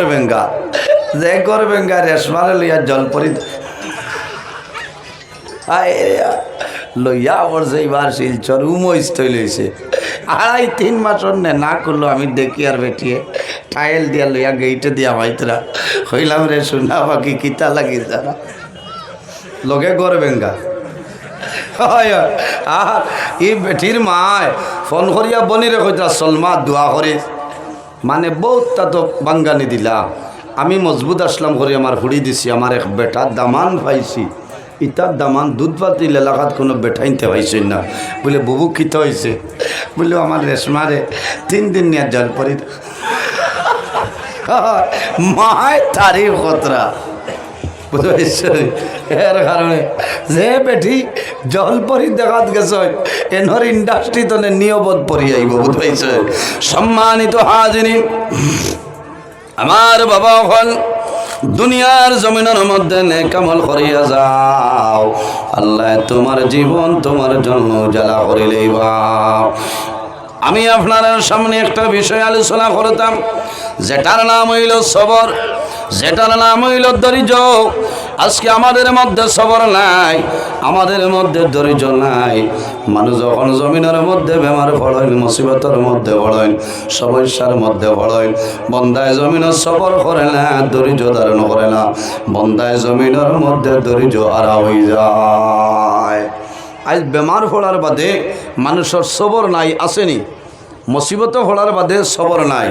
বেঙ্গা যে গর বেঙ্গা রেশমারে লইয়া জলপরি লইয়া ওর সেইবার শিলচর উমস্থ লইছে 2.5-3 মাস অন্যে না করলো আমি দেখি আর বেটিয়ে টাইল দিয়া লইয়া গেইটে দিয়া ভাইতরা হইলাম রে শুনা বাকি কিতা লাগি যারা লগে গর বেঙ্গা আর এই বেটির মায় ফোন করিয়া বনিরে কইতা সলমা দোয়া করে মানে বহুতটা তো বাঙ্গানি দিলা আমি মজবুত আসলাম করে আমার হুড়ি দিছি আমার এক বেটা দামান পাইছি ইতার দামান দুধ পাতিল এলাকাত কোনো বেঠাইতে পাইছি না বলে বুবু কিত হয়েছে বলে আমার রেশমারে 3 দিন নিয়ে জল পরি মায় তারিফ কতরা এর কারণে যে বেটি জলপরি দেখাত গেছ এনর ইন্ডাস্ট্রি তো নিয়বত পরি আইব বুঝাইছে সম্মানিত হাজিরিন আমার বাবা হল দুনিয়ার জমিনের মধ্যে নেকামল করিয়া যাও আল্লাহ তোমার জীবন তোমার জন্য জ্বালা করে লইবা আমি আপনার সামনে একটা বিষয় আলোচনা করতাম যেটার নাম হইল সবর যেটার নাম হইল ধৈর্য আজকে আমাদের মধ্যে সবর নাই আমাদের মধ্যে ধৈর্য নাই মানুষ যখন জমিনের মধ্যে বেমার পড়েন মুসিবতের মধ্যে পড়েন সমস্যার মধ্যে পড়েন বন্দায় জমিনের সবর করে না ধৈর্য ধারণ করে না বন্দায় জমিনের মধ্যে ধৈর্য হারা হয়ে যায় আজ বেমার পড়ার বাদে মানুষের সবর নাই আসেনি মুসিবত পড়ার বাদে সবর নাই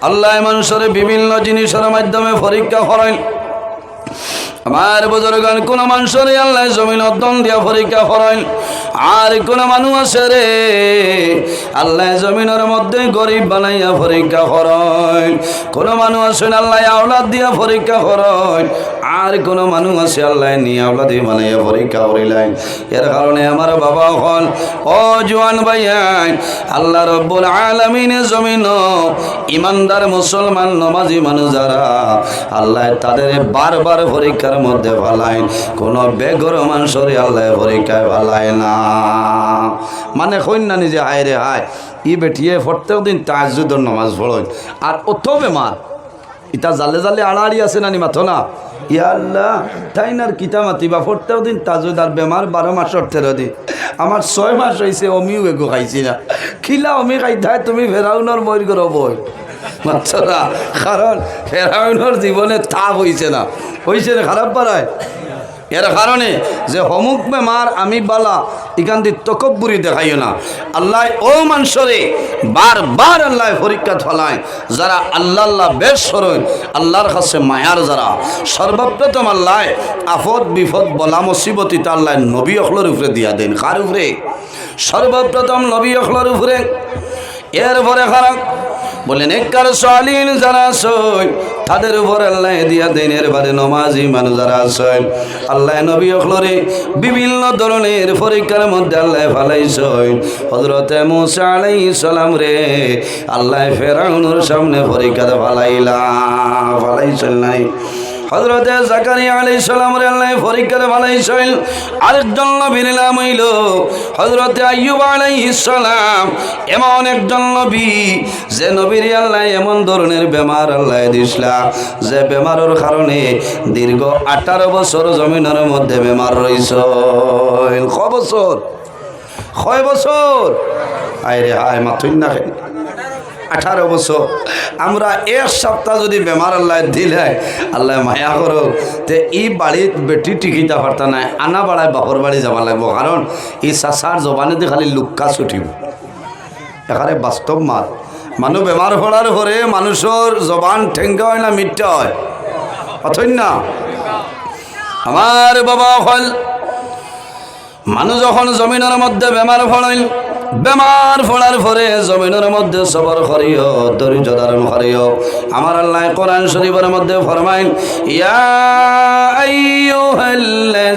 আল্লাহ মানুষের বিভিন্ন জিনিসের মাধ্যমে পরীক্ষা করেন আমার বুজুর্গান কোন মানুষের আল্লাহ জমিন অধ্যয়ন দিয়া পরীক্ষা করেন আর কোন মানুষ আছে রে আল্লাহ জমিনের মধ্যে গরিব বানাইয়া পরীক্ষা করেন কোন মানুষ আছেন আল্লাহ আওলাদ দিয়া পরীক্ষা করেন আর কোন মানুষ আছে আল্লাহ নিয়ে আওলাদি বানাইয়া পরীক্ষা করিলেন এর কারণে আমার বাবা হল ও জওয়ান ভাইয়ান আল্লাহ রব্বুল আলামিনের জমিন ইমানদার মুসলমান নমাজি মানুষ যারা আল্লাহ তাদের বারবার পরীক্ষার মধ্যে ভালাইন কোন বেগর মানুষের আল্লাহ পরীক্ষায় ভালায় না মানে কইন না নিজে হায় রে হায় ই বেটিয়ে প্রত্যেক দিন তাহাজ্জুদের নামাজ পড়েন আর অত বেমার ইটা জালে জালে আড়াআড়ি আছে নানি মাথো না ইয়া আল্লাহ তাই না কিতা মাতিবা প্রত্যেক দিন তাজুদ আর বেমার 12 মাসের 13 দিন আমার 6 মাস হয়েছে অমিও এগো খাইছি না খিলা অমি খাইতায় তুমি ফেরাউনের ময়ূর করো বই মাত্র না কারণ ফেরাউনের জীবনে তাপ হয়েছে না খারাপ পারায় এর কারণে যে হমুক বেমার আমি বালা এখান দিয়ে তকব্বুরি দেখাইও না আল্লাহ ও মানুষরে বারবার আল্লাহ পরীক্ষা ফলায় যারা আল্লাহ আল্লাহ বেশ সরণ আল্লাহর কাছে মায়ার যারা সর্বপ্রথম আল্লাহ আফত বিপদ বলা মুসিবতিতে আল্লাহ নবী অখলোর উপরে দিয়া দেন কার উপরে সর্বপ্রথম নবী অখলোর উপরে এরপরে খারাপ বলেন নেককার সালিহিন যারা আছেন তাদের উপর আল্লাহ দিয়া দেন এরপরে নমাজি মানুষ যারা আছেন আল্লাহ নবী অখলরে বিভিন্ন ধরনের পরীক্ষার মধ্যে আল্লাহ ফালাইছেন হযরতে মূসা আলাইহিস সালাম রে আল্লাহ ফেরাউনের সামনে পরীক্ষাতে ফালাইছেন নাই হযরতে জাকারিয়া আলাইহিস সালামের আল্লাহ পরীক্ষাতে ফালাইছেন আরেকজন নবীর নাম হইল হযরতে আইয়ুব আলাইহিস সালাম এমন একজন নবী যে নবীর আল্লাহ এমন ধরনের বেমার আল্লাহ দিছলা যে বেমারের কারণে দীর্ঘ 18 বছর জমিনের মধ্যে বেমার রইছেন কয় বছর আয় রে হায় মাথুন না 18 বছর আমরা এক সপ্তাহ যদি বেমার আল্লাহ দিলে আল্লাহ মায়া করো তে এই বাড়ির বেটি টিকিটা পারতা নাই আনা বাড়ায় বাপর বাড়ি যাওয়া লাগবো কারণ এই চাষার জবানে দিয়ে খালি লুক্কা ছুটিব এখানে বাস্তব মাল মানুষ বেমার হওয়ার পরে মানুষের জবান ঠেঙ্গা হয় না মিথ্যা হয় অথই না আমার বাবা হল মানুষ যখন জমিনের মধ্যে বেমার ফলাইল বেমার ফলার পরে জমিনের মধ্যে সবর করিও ধৈর্য ধারণ করিও আমার আল্লাহ কোরআন শরীফের মধ্যে ফরমাইন ইয়া আইয়ুহাল্লাযীনা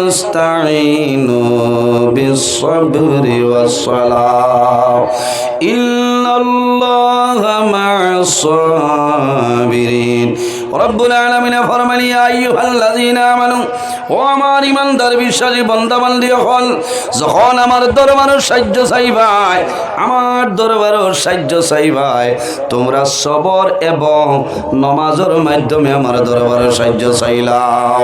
আমানুস্তাঈনু বিস-সাবরি ওয়াস-সালাহ ইন্নাল্লাহা মা'আস-সাবিরিন রব্বুল আলামিন ফরমান ইয়া আইয়ুহাল্লাযীনা আমানু, ও আমার ঈমানদার বিশ্বাসী বান্দা বান্দী হল, যখন আমার দরবারে সাহায্য চাইবাই, আমার দরবারে সাহায্য চাইবাই, তোমরা সবর এবং নামাজের মাধ্যমে আমার দরবারে সাহায্য চাইলাও।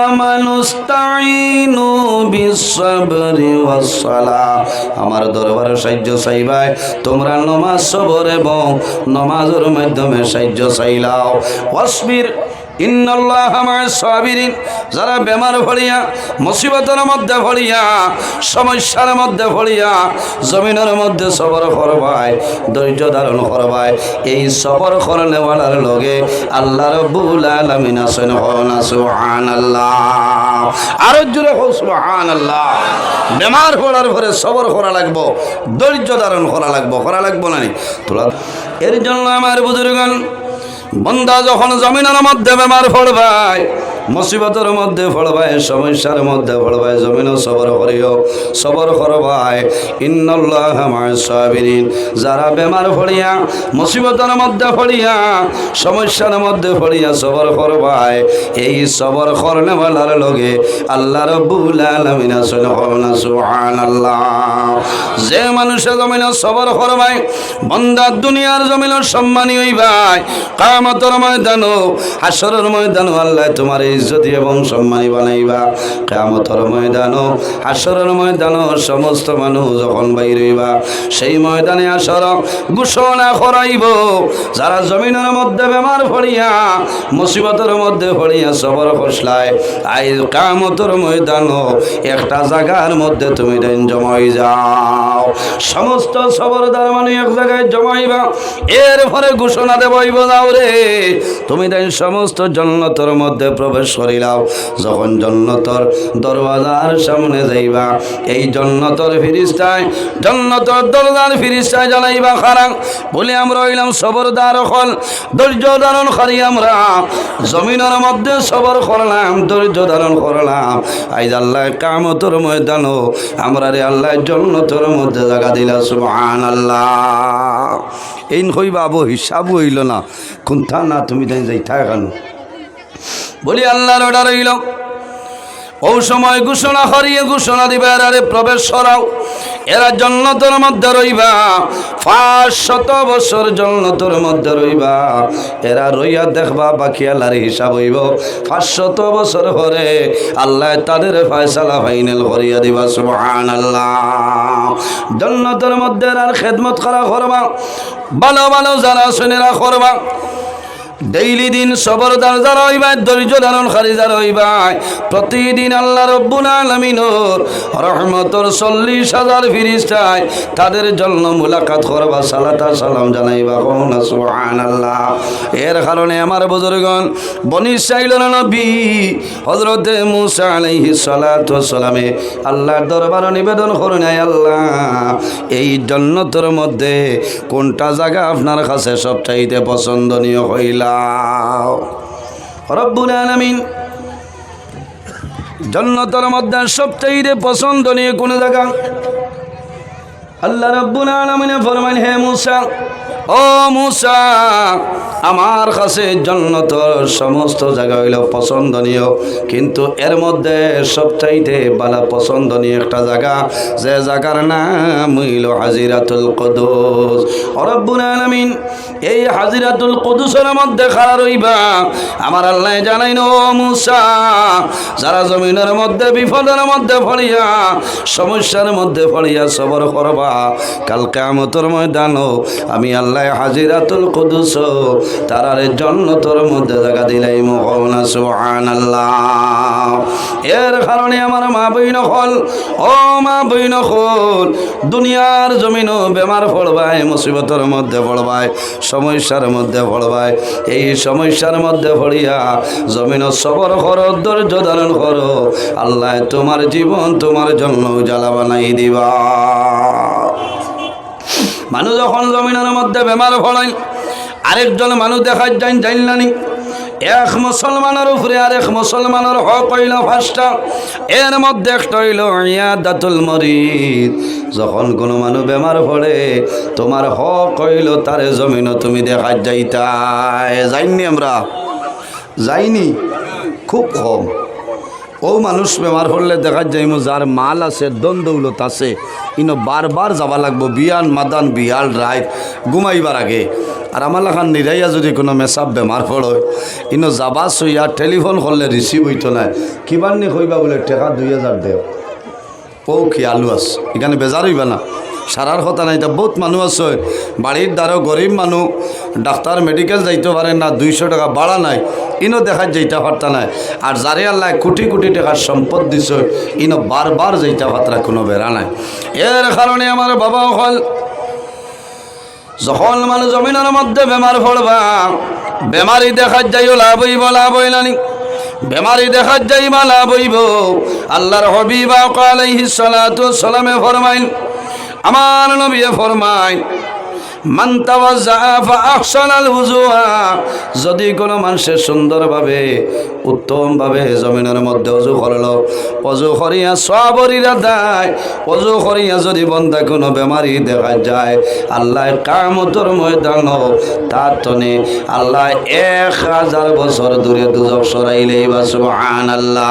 আমানুস্তাইনু বিসসাবরি ওয়াসসালাহ, আমার দরবারে সাহায্য চাইবাই, তোমরা নামাজ, সবর এবং নামাজের মাধ্যমে সাহায্য চাইলাও। ওয়াসবির ইন্নাল্লাহা মা'আস সাবিরিন, যারা বেমার ভরিয়া, মুসিবতের মধ্যে ভরিয়া, সমস্যার মধ্যে ভরিয়া জমিনের মধ্যে সবর করবায়, ধৈর্য ধারণ করবায়, এই সবর করনেওয়ালার লগে আল্লাহ রাব্বুল আলামিন আছেন। হন সুবহানাল্লাহ, আরো জোরে হন সুবহানাল্লাহ। বেমার পড়ার পরে সবর করা লাগবো, ধৈর্য ধারণ করা লাগবো না নি তোলা। এর জন্য আমার বুজুর্গণ, বন্দা যখন জমিনের মধ্যে বেমার পড়বায়, মুসিবতের মধ্যে পড়বায়, সমস্যার মধ্যে পড়বায়, জমিনও সবর করিও, সবর করবায়। ইন্নাল্লাহা মা'আস সাবিরিন, যারা বেমার পড়িয়া, মুসিবতের মধ্যে পড়িয়া, সমস্যার মধ্যে পড়িয়া সবর করবায়, এই সবর করনেওয়ালার লগে আল্লাহ রাব্বুল আলামিন আছেন। সুবহানাল্লাহ। যে মানুষে জমিনে সবর করবায়, বন্দা দুনিয়ার জমিনের সম্মানী হইবাই, কিয়ামতের ময়দানও, হাসরের ময়দানও আল্লাহ তোমার ইজ্জতি এবং সম্মানী বানাইবা। কিয়ামতের ময়দানও, হাসরের ময়দানও সমস্ত মানুষ যখন বাইর হইবা, সেই ময়দানে হাসর ঘোষণা করাইব, যারা জমিনের মধ্যে বেমার পড়িয়া, মুসিবতের মধ্যে পড়িয়া সবর করছলায়, আজ কিয়ামতের ময়দানও একটা জায়গার মধ্যে তুমি দেন জমাই যাও। সমস্ত সবরদার মানে এক জায়গায় জমাইবা, এরপরে ঘোষণা দেবইব, যাও রে তুমি দেন সমস্ত জান্নাতের মধ্যে প্রবেশ করিলাও। যখন জান্নাতের দরওয়াজার সামনে যাইবা, এই জান্নাতের ফেরেশতায়, জান্নাতের দরজার ফেরেশতায় জানাইবা, খারাং বলে আমরা হইলাম সবরদার হল, ধৈর্য ধারণ করি, আমরা জমিনের মধ্যে সবর করলাম, ধৈর্য ধারণ করলাম, আইজ আল্লাহ কিয়ামতের ময়দানও আমরা রে আল্লাহ জান্নাতের মধ্যে জায়গা দিলা। সুবহানাল্লাহ। এই কইবা আবু হিসাব হইল না, কোনটা না তুমি তাই যাইতা কেন বলি আল্লাহর অর্ডার হইল। ও সময় ঘোষণা করিয়ে ঘোষণা দিবে, আরে প্রবেশ করাও, এরা জান্নাতের মধ্যে রইবা, 500 বছর জান্নাতের মধ্যে রইবা, এরা রইয়া দেখবা, বাকি আল্লাহর হিসাব হইব। 500 বছর পরে আল্লাহ তাদের ফয়সালা ফাইনাল করিয়া দিবা। সুবহানাল্লাহ। জান্নাতের মধ্যে আর খেদমত করা করবা, ভালো ভালো যারা শুনেরা করবা, ডেইলি দিন সবরদার যারা হইবা, ধৈর্য ধারণকারী যারা হইবা, প্রতিদিন আল্লাহ রাব্বুল আলামিনের রহমতের 40,000 ফেরেশতায় তাদের জন্য মুলাকাত করবা, সালাত আর সালাম জানাইবা। সুবহানাল্লাহ। এর কারণে আমার বুজুর্গণ, বনি ইসরাঈলের নবী হযরতে মূসা আলাইহিস সালাতু ওয়াস সালামে আল্লাহর দরবারে নিবেদন করেন, আল্লাহ এই জান্নাতের মধ্যে কোনটা জায়গা আপনার কাছে সবচাইতে পছন্দনীয় হইলা? রব্বুল আলামিন জান্নাতের মধ্যে সবচেয়ে পছন্দনীয় কোন জায়গা? আল্লাহ রাব্বুল আলামিন ফরমান, হে মূসা, ও মূসা, আমার কাছে জান্নাতের সমস্ত জায়গা হইল পছন্দনীয়, কিন্তু এর মধ্যে সবচাইতে ভালো পছন্দনীয় একটা জায়গা, যে জায়গার নাম হইল হাজিরাতুল কুদুস। রব্বুল আলামিন এই হাজিরাতুল কুদুসের মধ্যে খাড়া রইবা। আমার আল্লাহ জানাইন, ও মূসা, যারা জমিনের মধ্যে বিপদের মধ্যে পড়িয়া, সমস্যার মধ্যে পড়িয়া সবর করবা, কাল কিয়ামতের ময়দানও আমি আল্লাহ হাজিরাতুল কুদুস তারারে জান্নাতের মধ্যে জায়গা দিলাই। মুহাম্মদ সুবহানাল্লাহ। এর কারণে আমার মা বইন হল, ও মা বইন হল, দুনিয়ার জমিনও বেমার পড়বায়, মুসিবতের মধ্যে পড়বায়, সমস্যার মধ্যে পড়বায়, এই সমস্যার মধ্যে পড়িয়া জমিন সবর করো, ধৈর্য ধারণ করো, আল্লাহ তোমার জীবন তোমার জন্য উজালা বানাই দিবা। মানুষ যখন জমিনের মধ্যে বেমার পড়ায়, আরেকজন মানুষ দেখা যায় জানলানি, এক মুসলমানের উপরে আরেক মুসলমানের হক হইল 5টা, এর মধ্যে একটা হইল ইয়াদাতুল মরিদ। যখন কোনো মানুষ বেমার পড়ে, তোমার হক হইল তারে জমিনও তুমি দেখা যাইতাই, জানি আমরা যায়নি খুব কম। ও মানুষ বেমার হলে দেখা যাইমো যার মাল আছে দন দৌলত আছে ইনো বারবার যাবা লাগবো বিয়ান মাদান বিয়াল রায় ঘুমাইবার আগে। আর আমার লাখান নিরাইয়া যদি কোনো মেসাব বেমার পড়ে ইনো যাবা সইয়া টেলিফোন করলে রিসিভ হইতো না কিবার নি কইবা বলে টেকা 2000 দেও। ও খেয়ালু আছে এখানে বেজার হইবা না সারার কথা নাই। তা বহুত মানুষ আছে বাড়ির দ্বারা গরিব মানুষ ডাক্তার মেডিকেল যাইতে পারে না 200 টাকা বাড়া নাই ইনো দেখা যাইতে পারতা নাই। আর যারে আল্লাহ কোটি কোটি টাকার সম্পদ দিছ ইনো বারবার যাইতে পাত্রা কোনো বেড়া নাই। এর কারণে আমার বাবা হল যখন মানুষ জমিনের মধ্যে বেমার পড়বা বেমারি দেখা যাইও লাভ হইব লাভ হইলানি বেমারি দেখা যাইবা লাভ হইব। আল্লাহর হাবিব আলাইহিস সালাতু ওয়াস সালামে ফরমাইন আমার নবী ফরমাইন মান তাওয়াজ্জা ফাআহসানাল ওযুআ যদি কোনো মানুষের সুন্দরভাবে উত্তমভাবে জমিনের মধ্যে ওযু করলো ওযু করিয়া সবরিরা দেয় ওযু করিয়া যদি বান্দা কোনো বেমারি দেখা যায় আল্লাহ কিয়ামতের ময়দানে তার তনে আল্লাহ 1000 বছর দূরে দুজক সরাইলেই বা সুবহানাল্লাহ।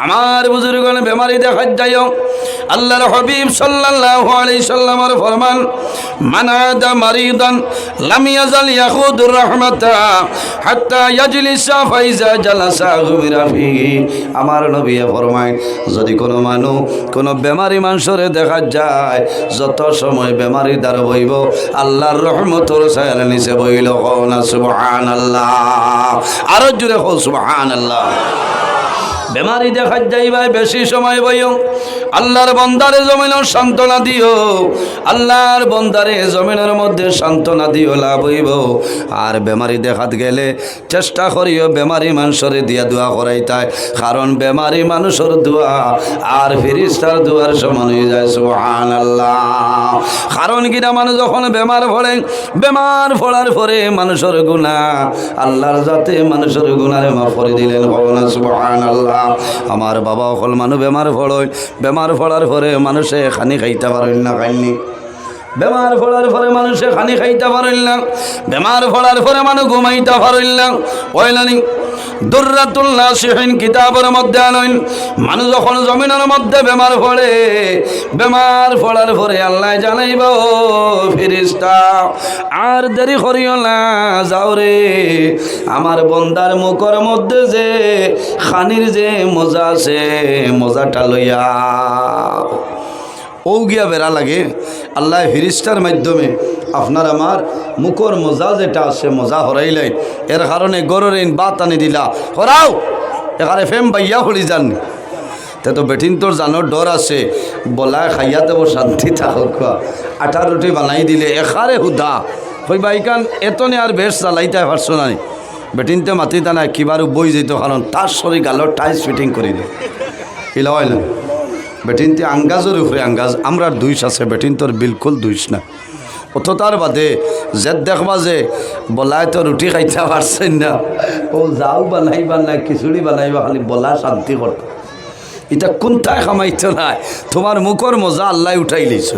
আমার বুজুর্গগণ বেমারি দেখা যায়ও আল্লাহর হাবিব সাল্লাল্লাহু আলাইহি সাল্লামের ফরমান মান আদা মারিদান লাম ইয়াজাল ইয়াখুদুর রাহমাতা হাত্তা ইয়াজলিসা ফাইজা জালাসা গুমিরা ফিহি। আমার নবী ফরমায় যদি কোনো মানুষ কোনো বেমারি মানুষরে দেখা যায় যত সময় বেমারি দ্বার বইব আল্লাহর রহমতের ছায়ার নিচে বইল না সুবহানাল্লাহ। আরো জোরে কও সুবহানাল্লাহ। বেমারি দেখা যাইবাই বেশি সময় বইও আল্লাহর বন্দারে জমিনের সান্ত্বনা দিও আল্লাহর বন্দারে জমিনের মধ্যে সান্ত্বনা দিও লাভ হইব। আর বেমারি দেখাত গেলে চেষ্টা করিও বেমারি মানুষরে দিয়া দোয়া করাইতাই কারণ বেমারি মানুষের দোয়া আর ফেরেশতার দোয়ার সমান হয়ে যায় সুবহানাল্লাহ। কারণ কিনা মানুষ যখন বেমার পড়ে বেমার পড়ার পরে মানুষের গুনাহ আল্লাহর যাতে মানুষের গুনাহে মাফ করে দিলেন ভগবান সুবহানাল্লাহ। আমার বাবা হল মানুষ বেমার পড়য় বেমার পড়ার পরে মানুষে খানি খাইতে পারেন না খাইনি বেমার পড়ার পরে মানুষে খানি খাইতে পারেন না বেমার পড়ার পরে মানুষ ঘুমাইতে পারেন না ওইলানি দুররাতুল নাসিহিন কিতাবের মধ্যে আনেন মানুষ যখন জমিনের মধ্যে বেমার পড়ে বেমার পড়ার পরে আল্লাহ জানাইব ফেরেশতা আর দেরি করিও না যাও রে আমার বন্দার মুখের মধ্যে যে খানির যে মজা আছে মজাটা লইয়া ও গিয়া বেড়া লাগে আল্লাহ ফেরেশতার মাধ্যমে আপনার আমার মুখর মজা যেটা আছে মজা হরাইলাই এর কারণে গরুর বাত আনি দিলা হরাও এখানে ফেম বাইয়া হলি যান তে তো বেটিন তোর জানোর ডর আছে বলা খাইয়া দেব শান্তি থাকুক আটা রুটি বানাই দিলে এখারে হুদা ওই বাইকান এতনে আর বেশ চালাইতে পারছো না বেটিনতে মাতিতা না কিবারও বই যেত কারণ তার শরীর গালোর টাইস ফিটিং করি দে ইলা হয় না বেটিনতে আঙ্গাজের উপরে আঙ্গাজ আমরা দুইশ আছে বেটিন তোর বিলকুল দুইশ না অত তার বাদে যে দেখবা যে বলায় তো রুটি খাইতে পারছেন না ও যাও বানাইবা না খিচুড়ি বানাইবা খালি বলা শান্তি কর এটা কোনটায় খামাইতে নাই তোমার মুখর মজা আল্লাহ উঠাই লিছ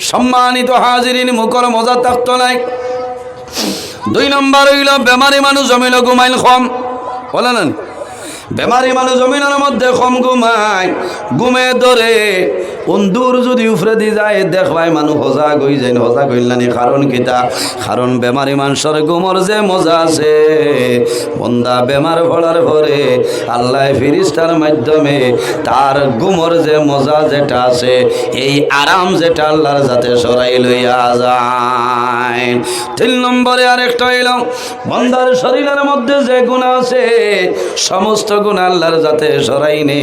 সম্মানিত হাজিরিন মুখর মজা থাকতো নাই। 2 নম্বর হইল বেমারি মানুষ জমিল ঘুমাইল কম বলে না বেমারি মানুষ জমিনের মধ্যে কম ঘুমায় ঘুমে ধরে অন্দুর যদি উফরে দি যায় দেখবাই মানুষ সজাগ হয়ে যায় সজাগ হইলানি কারণ কিতা কারণ বেমারি মানুষের ঘুমর যে মজা আছে বন্দা বেমার পড়ার পরে আল্লাহ ফেরেশতার মাধ্যমে তার ঘুমর যে মজা যেটা আছে এই আরাম যেটা আল্লাহর যাতে সরাই লইয়া যায়। 3 নম্বরে আরেকটা হইল বন্দার শরীরের মধ্যে যে গুনাহ আছে সমস্ত গুনাহ আল্লাহর যাতে সরাই নে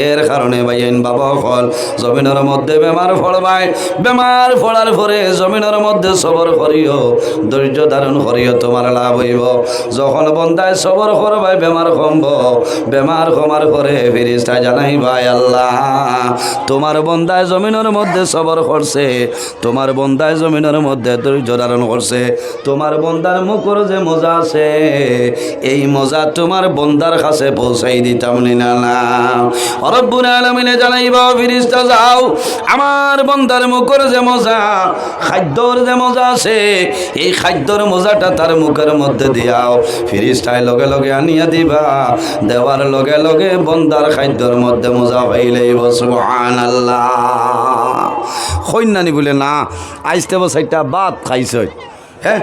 এর কারণে ভাইয়েন বাবা ফল জমিনের মধ্যে বেমার পড়বাই বেমার পড়ার পরে জমিনের মধ্যে সবর করিও ধৈর্য ধারণ করিও তোমার লাভ হইব। যখন বন্দায় সবর করবাই বেমার কমব বেমার কমার পরে ফেরেশতা জানাই ভাই আল্লাহ তোমার বন্দায় জমিনের মধ্যে সবর করছে তোমার বন্দায় জমিনের মধ্যে ধৈর্য ধারণ করছে তোমার বন্দার মুখর যে মজা আছে এই মজা তোমার বন্দার কাছে পৌঁছাই দিতাম না না রব্বুল আলামিনে জানাইবা ফেরেশতা যাও আমার বান্দার মুখের যে মজা খাদ্যর যে মজা আছে এই খাদ্যর মজাটা তার মুখের মধ্যে দিয়াও ফেরেশতায় লগে লগে আনিয়া দিবা দেওয়ার লগে লগে বান্দার খাদ্যর মধ্যে মজা পাইলেই সুবহানাল্লাহ কইনানি বলে না আইসতে বসাইটা ভাত খাইছ হ্যাঁ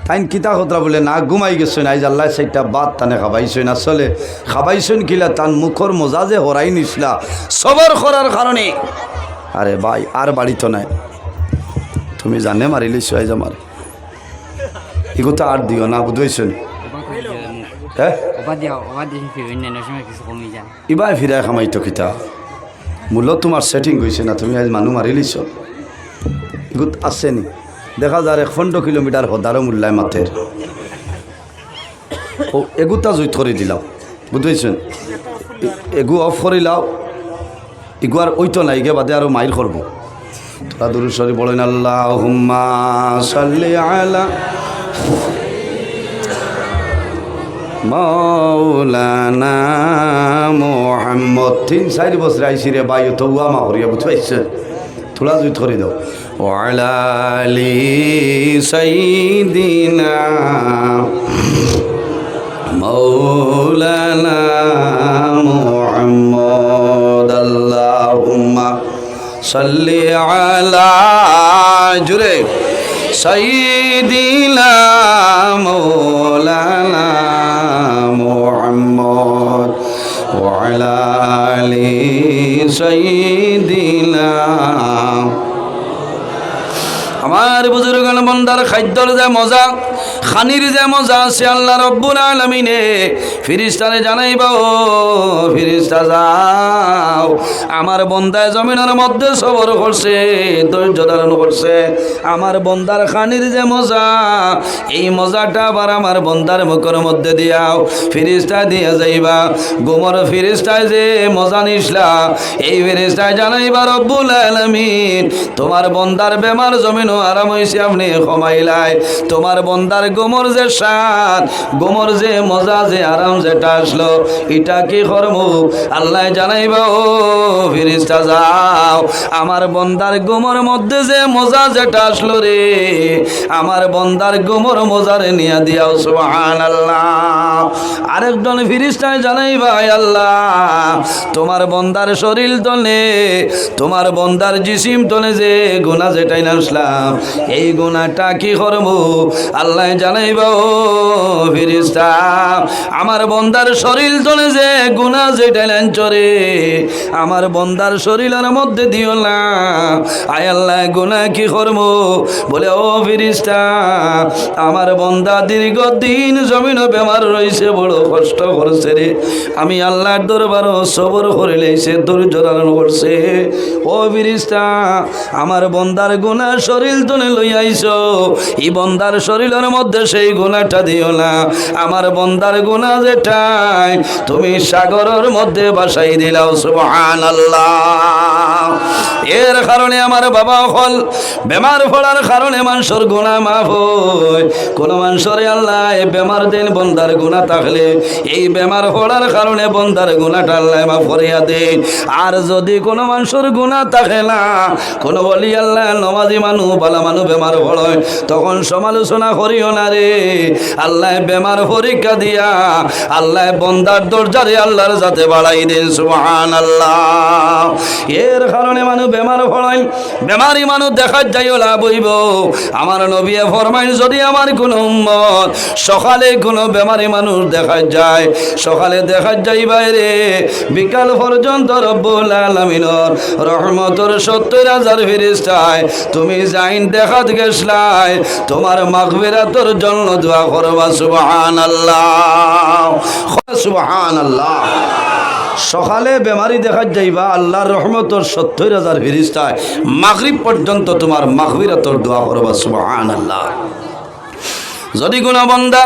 তাইন কিতা কথা বলে না ঘুমাই গেছেন আইজ আল্লাহ সেইটা বাদ টানে খাবাইছেন আসলে খাবাইছেন কিলা তান মুখর মজা যে হরাই নিসলা সবর করার কারণে আরে ভাই আর বাড়ি তো নাই তুমি জানে মারিলিস আইজ আমার এগুলো তো আর দিও না বুঝেছেন হ্যাঁ ইবাই ফিরাই খামাইতো কিতা মূলত তোমার সেটিং হয়েছে না তুমি আজ মানুষ মারিলিছ এগুলো আসেনি দেখা যায় 1.5 কিলোমিটার হদারও মূল্যায় মাথের ও এগুতা জুইত করে দিলাম বুঝতেছেন এগু অফ করিলাও এগু আর ওই তো নাই গে বাদে আরো মাইল করবো তোরা দুরূদ শরীফ বলেন আল্লাহুম্মা সাল্লি আলা মাওলানা মুহাম্মদ 3-4 বছর আইসি রে ভাই তো আমা করিয়া বুঝতেছেন তোলা জুইত করে দাও ওয়ালা আলি সাইয়্যিদিনা মাওলানা মুহাম্মদ আল্লাহুম্মা সাল্লি আলা জুরে সাইয়্যিদিনা মাওলানা মুহাম্মদ ওয়ালা আলি সাইয়্যিদিনা আমার বুজুর্গান বন্দার খাদ্যর যে মজা খানির যে মজা আছে আল্লাহ রব্বুল আলামিনে ফেরেশতারে জানাইবা ও ফেরেশতা যাও আমার বন্দায় জমিনের মধ্যে সবর করছে ধৈর্য ধারণ করছে আমার বন্দার খানির যে মজা এই মজাটা আবার আমার বন্দার মুখের মধ্যে দিয়াও ফেরেশতা দিয়া যাইবা গোমর ফেরেশতায় যে মজা নিসলা এই ফেরেশতায় জানাইবা রব্বুল আলামিন তোমার বন্দার বেমার জমিন আরাম হইছে আপনি কমাইলাই তোমার বন্দার গোমর যে স্বাদ গোমর যে মজা যে আরাম যেটা আসলো এটা কি করব আল্লাহ জানাইবা ও ফেরেশতা যাও আমার বন্দার গোমর মধ্যে যে মজা যেটা আসলো রে আমার বন্দার গোমর মজারে নিয়া দিয়াও সুবহানাল্লাহ আরেকজন ফেরেশতায় জানাইবা আল্লাহ তোমার বন্দার শরীর তলে তোমার বন্দার জিসিম তলে যে গুনাহ যেটাই নাসলাম এই গুনাহটা কি করব আল্লাহ জানাইবা ও ফেরেশতা আমার বন্দার শরীর তলে যে গুনাহ যেটা লাঞ্চরে আমার বন্দার শরীরের মধ্যে দিও না আয় আল্লাহ গুনাহ কি করব বলে ও ফেরেশতা আমার বন্দা দীর্ঘদিন জমিন বেমার রইছে বড় কষ্ট করছে রে আমি আল্লাহর দরবার সবর করে লইছে ধৈর্য ধারণ করছে ও ফেরেশতা আমার বন্দার গুনাহ শরীর তলে লই আইছো এই বন্দার শরীরের মধ্যে সেই গুনাহটা দিও না আমার বন্দার গুনাহ যেটাই তুমি সাগরের মধ্যে বাসাই দিলাও সুবহানাল্লাহ এর কারণে আমার বাবা হল বেমার পড়ার কারণে মানুষের গুনাহ মাফ হয় কোন মানুষের আল্লাহ বেমার দেন বন্দার গুনাহ থাকলে এই বেমার পড়ার কারণে বন্দার গুনাহটা আল্লাহ মাফ করিয়া দেন আর যদি কোন মানুষের গুনাহ থাকে না কোন বলি আল্লাহ নমাজি মানুষ বালা মানুষ বেমার পড়য় তখন সমালোচনা করিও না রে আল্লাহ বেমার পরীক্ষা দিয়া আল্লাহ বন্দার দরজারে আল্লাহর যাতে বাড়াই দেন সুবহানাল্লাহ এর কারণে মানুষ বেমার পড়য় বেমারি মানুষ দেখা যাইও লাভ হইব আমার নবী ফরমাইন যদি আমার কোন উম্মত সকালে কোন বেমারি মানুষ দেখা যায় সকালে দেখা যাই বাইরে বিকাল পর্যন্ত রব্বুল আলামিনের রহমতের 70,000 ফেরেশতায় তুমি যাইন দেখাত গেছলাই তোমার মাগফিরাতের জন্য দোয়া করবা সুবহানাল্লাহ সুবহানাল্লাহ সকালে বেমারি দেখা যাইবা আল্লাহর রহমতের 70,000 ফেরেশতায় মাগরিব পর্যন্ত তোমার মাগফিরাতের দোয়া করবা সুবহানাল্লাহ যদি কোনো বান্দা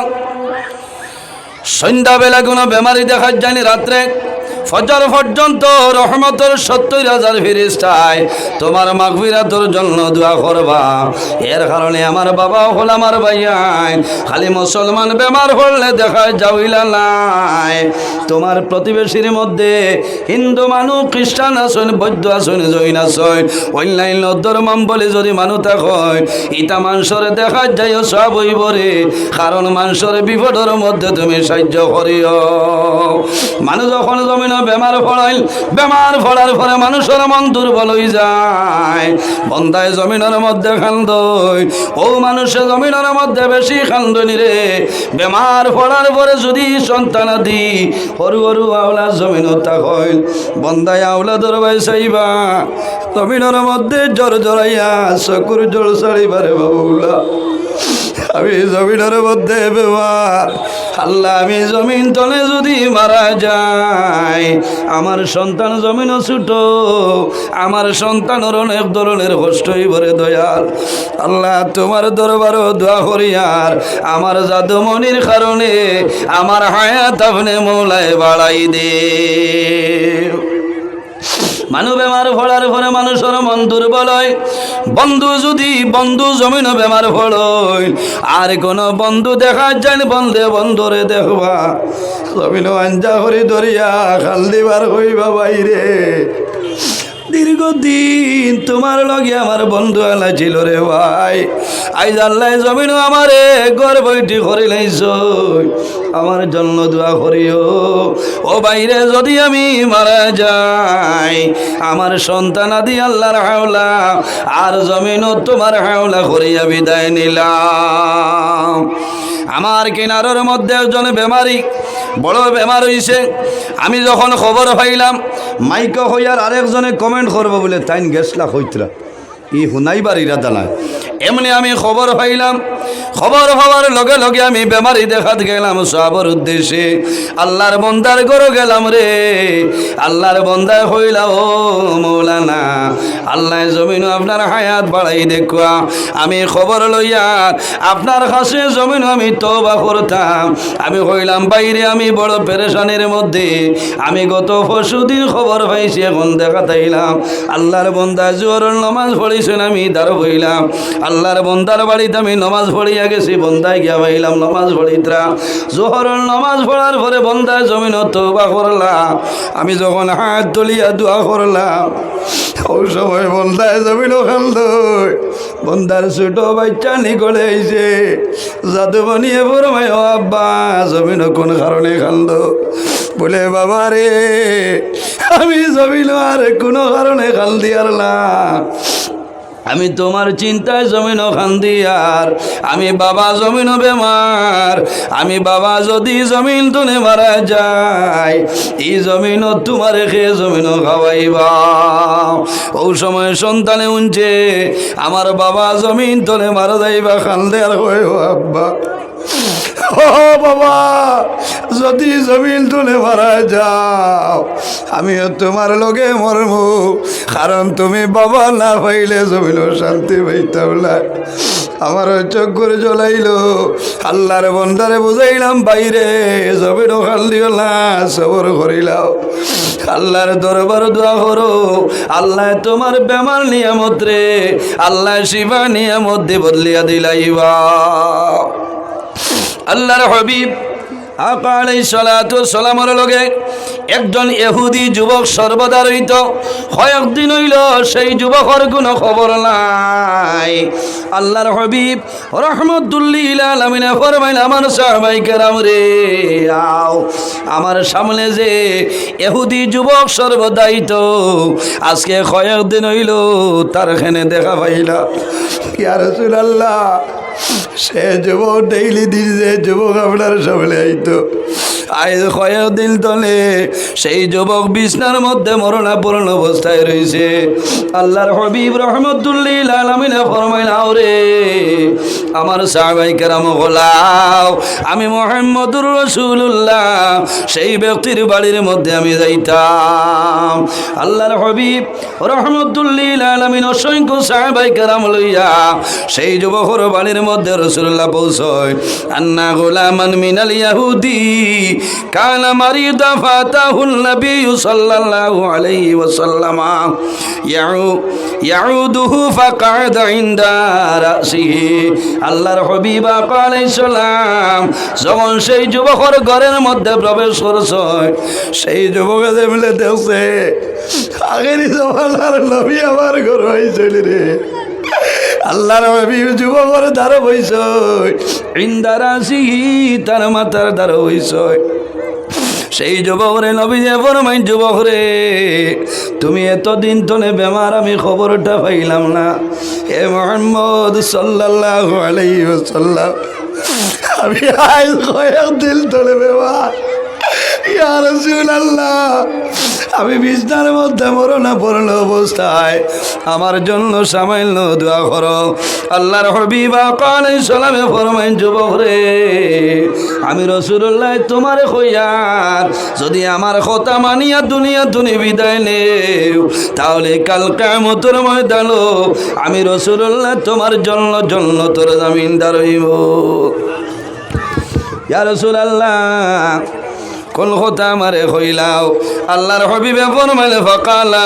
সন্ধ্যাবেলা কোনো বেমারি দেখা যায়নি রাত্রে ফজর পর্যন্ত রহমতের 70,000 ফেরেশতায় তোমার মাগফিরাতের জন্য দোয়া করবা। এর কারণে আমার বাবা হল আমার ভাইয়াই খালি মুসলমান বেমার হলে দেখা যাইলা নাই। তোমার প্রতিবেশীর মধ্যে হিন্দু মানুষ, খ্রিস্টান আছেন, বৌদ্ধ আছেন, জৈন আছেন, অন্যান্য ধর্মাবলী যদি মানুষ থাকেন, ইটা মানুষের দেখা যাইও সব হইবরে। কারণ মানুষের বিপদের মধ্যে তুমি সাহায্য করিও। মানুষ যখন জমিন বেমার পড়াইল, বেমার পড়ার পরে মানুষের মন দুর্বল হয়ে যায়। বন্দায় জমিনের মধ্যে খান্দই, ও মানুষের জমিনের মধ্যে বেশি খান্দনি রে। বেমার পড়ার পরে যদি সন্তান দি সরু সরু আওলা জমিন থাকইল, বন্দায় আওলা দরবাই চাইবা জমিনের মধ্যে জ্বর জড়াইয়া চকুর জল ছাড়িবারে বাবুলা। আমি জমিনের মধ্যে বেমার, আল্লাহ আমি জমিন তলে যদি মারা যাই, আমার সন্তান জমিন ছুট, আমার সন্তানের অনেক ধরনের কষ্টই ভরে দয়াল। আল্লাহ তোমার দরবারও দোয়া করিয়ার আমার জাদুমনির কারণে আমার হায়াত আপনি মৌলায় বাড়াই দে। মানুষ বেমার পড়ার পরে মানুষের মন দুর্বল হয়। বন্ধু জমিন বেমার পড়ই, আর কোন বন্ধু দেখা যায় বন্ধুরে দেখবা জমিন আঞ্জা করি ধরিয়া খাল দিবার হইবা বাইরে। দীর্ঘদিন তোমার লগে আমার বন্ধু আলা ছিল রে ভাই, আইজ আল্লাহ জমিন আমারে ঘর বইটি করে লাইছ, আমার জন্য দোয়া করিও। ও বাইরে যদি আমি মারা যাই, আমার সন্তান আদি আল্লাহর হাওলা আর জমিনও তোমার হাওলা করিয়া বিদায় নিলাম। আমার কিনারের মধ্যে একজন বেমারি বড় বেমার হইছে। আমি যখন খবর পাইলাম, মাইক হইয়ার আরেকজনে কমেন্ট করবো বলে তাইন গেছলা হইতরা ই শুনাইবার ইরাদা নাই। এমনি আমি খবর পাইলাম, খবর হওয়ার লগে লগে আমি বেমারি দেখাত গেলাম সবার উদ্দেশ্যে। আল্লাহর বন্দার ঘরে গেলাম রে। আল্লাহর বন্দায় হইলা ও মৌলানা, আল্লাহ জমিন আপনার হায়াত বাড়াই দেখুয়া। আমি খবর লইয়া আপনার কাছে জমিন আমি তওবা করতাম। আমি হইলাম বাইরে, আমি বড় পেরেশানির মধ্যে। আমি গত পরশুদিন খবর পাইছি, এখন দেখা তাইলাম আল্লাহর বন্দা জোহরের নামাজ পড়িছেন, আমি দাঁড় হইলাম। আল্লাহর বন্দার বাড়িতে আমি নামাজ পড়িয়া গেছি, বন্দায় গিয়া পাইলাম নামাজ পড়িতরা। জোহরের নামাজ পড়ার পরে বন্দায় জমিন তওবা করলাম। আমি যখন হাত তুলিয়া দোয়া করলাম, ওই সময় বন্দায় জমিন খান্দ, বন্দার ছোট বাচ্চা নিকলে আইছে। জাদু বানিয়ে ফরমায়, ও আব্বা জমিন কোন কারণে খান্দ? বলে বাবা রে, আমি জমিন আর কোনো কারণে খান্দি আর না, আমি তোমার চিন্তায় জমিন খান্দি। আর আমি বাবা জমিন বেমার, আমি বাবা যদি জমিন তুলে মারা যায়, এই জমিন তোমার খেয়ে জমিন খাওয়াইবা। ওই সময় সন্তানে উনছে, আমার বাবা জমিন তুলে মারা যাইবা, খান্দে আর হয়ে আব্বা ও বাবা যদি জমিন তুলে মারা যাও, আমিও তোমার লগে মরব, কারণ তুমি বাবা না পাইলে জমিন শান্তি পাইতাম না। আমার চোখ করে জ্বলাইল। আল্লাহর বন্দারে বুঝাইলাম বাইরে জমিন খাল দিও না, সবর করিলাম। আল্লাহর দরবার দোয়া করো, আল্লাহ তোমার বেমার নিয়ামত রে, আল্লাহ শিবা নিয়ামত দিয়ে বদলিয়া দিলাইবা। আল্লাহর হাবিব আকা আলাইহিস সালাতু ওয়াস সালামের লগে একজন ইহুদি যুবক সর্বদা রইত। কয়েকদিন হইল সেই যুবকের কোনো খবর নাই। আল্লাহর হাবিব রহমতুল্লিল আলামিন ফরমাইলেন, আমার সাহাবায়ে কেরাম রে আও, আমার সামনে যে ইহুদি যুবক সর্বদাই তো আজকে কয়েকদিন হইল তার এখানে দেখা পাইলা। ইয়া রাসূলুল্লাহ, সে যুবক ডেইলি দিন যে যুবক আপনার সামনে আইতো, আজ কয়েকদিন তলে সেই যুবক বিছনার মধ্যে মরণাপন্ন অবস্থায় রয়েছে। আল্লাহর হাবিব রহমতুল্লিল আলামিন ফরমাইলেন, আও রে আমার সাহাবায়ে কেরাম গোলাও আমি মুহাম্মদুর রাসূলুল্লাহ সেই ব্যক্তির বাড়ির মধ্যে আমি যাইতাম। আল্লাহর হাবিব রাহমাতুল লিল আলামিন অসংখ্য সাহাবায়ে কেরাম লইয়া সেই যুবকের বাড়ির মধ্যে রাসূলুল্লাহ পৌঁছয়। আন্না গোলামান মিনাল ইয়াহুদি কানা মারিদা ফাতাহুন নবী সাল্লাল্লাহু আলাইহি ওয়াসাল্লাম ইয়াউদুহু ফাকাদ ইনদা রাসিহি। আল্লাহর হাবিব আলাইহিস সালাম যখন সেই যুবকের ঘরের মধ্যে প্রবেশ করছে সেই যুবকে যেমলে দেখছে আগেরই জমানার নবী আমার ঘর হইছিল রে। আল্লাহর হাবিব যুবকের দ্বারা বইছ ইনদা রাসিহি তার মাথার দ্বারা বইছ। সেই যুবকরে নবী যে ফরমাইন যুবকরে তুমি এতদিন তোনে বেমার আমি খবরটা পাইলাম না। হে মুহাম্মদ সাল্লাল্লাহু আলাইহি ওয়াসাল্লাম আমি আজ কয়েকদিন তোলে বেমার। ইয়া রাসূলুল্লাহ আমি বিছনার মধ্যে মরণাপন্ন অবস্থায় আমার জন্য সামান্য দোয়া করো। আল্লাহর হাবিব আলাইহিস সালামে ফরমাইন যুবকরে আমি রাসূলুল্লাহ তোমারে কইয়ার যদি আমার কথা মানিয়া দুনিয়া তুমি বিদায় নেও তাহলে কাল কিয়ামতের ময়দানে আমি রাসূলুল্লাহ তোমার জন্য জান্নাতের জামিনদার হইব। ইয়া রাসূলুল্লাহ কোন কথা আমারে কইলাও? আল্লাহর হাবিবে ফরমাইলে ফাকালা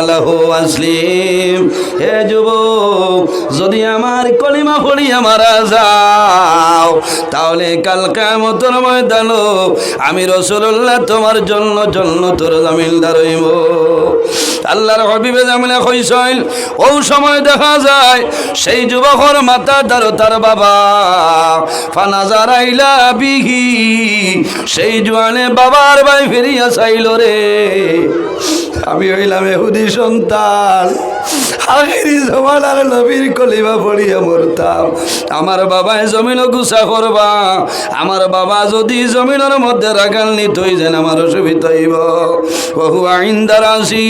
লাহু আসলিম হে যুবক যদি আমার কলিমা পড়িয়া মারা যাও তাহলে কাল কিয়ামতের ময়দানে আমি রাসূলুল্লাহ তোমার জন্য জান্নাতের জামিনদার হইব। আল্লাহর হাবিবে জামিলা কইছেন ও সময় দেখা যায় সেই যুবকের মাথা দ্বারা তার বাবা ফানাজারা ইলা বিহি সেই জোয়ানে বাবার ভাই ফিরিয়া চাইল রে আমি হইলাম ইহুদি সন্তান আখেরি জমানার নবীর কলিমা পড়িয়া মরতাম। আমার বাবায় জমিন গুছা করবা আমার বাবা যদি জমিনের মধ্যে রাখাল নিত যেন আমার অসুবিধা হইব। বহু আইনদার আসি